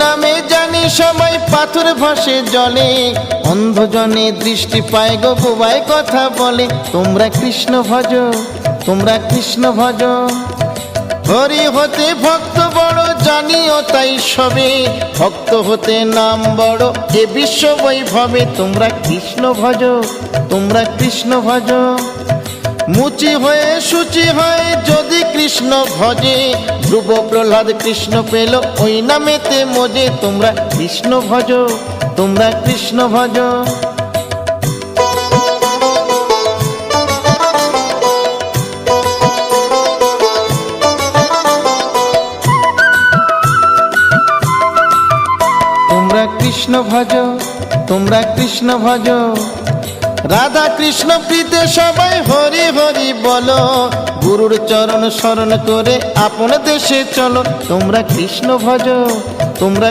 নামে জানি সবাই পাথর ভাসে জলে, অন্ধজনে দৃষ্টি পায় গো বুবাই কথা বলে। তোমরা কৃষ্ণ ভজ, তোমরা কৃষ্ণ ভজ। হরি হতে ভক্ত বড় জানিও তাই সবে, ভক্ত হতে নাম বড় এ বিশ্ব বৈভবে। তোমরা কৃষ্ণ ভজ, তোমরা কৃষ্ণ ভজ। মুচি হয়ে সূচি হয় যদি কৃষ্ণ ভজে, ধ্রুব প্রহ্লাদ কৃষ্ণ পেল ওই নামেতে মজে। তোমরা কৃষ্ণ ভজ, তোমরা কৃষ্ণ ভজ। তোমরা কৃষ্ণ ভজ, তোমরা কৃষ্ণ ভজ। রাধা কৃষ্ণ প্রীতে সবাই হরি হরি বলো, গুরুর চরণ শরণ করে আপন দেশে চলো। তোমরা কৃষ্ণ ভজ, তোমরা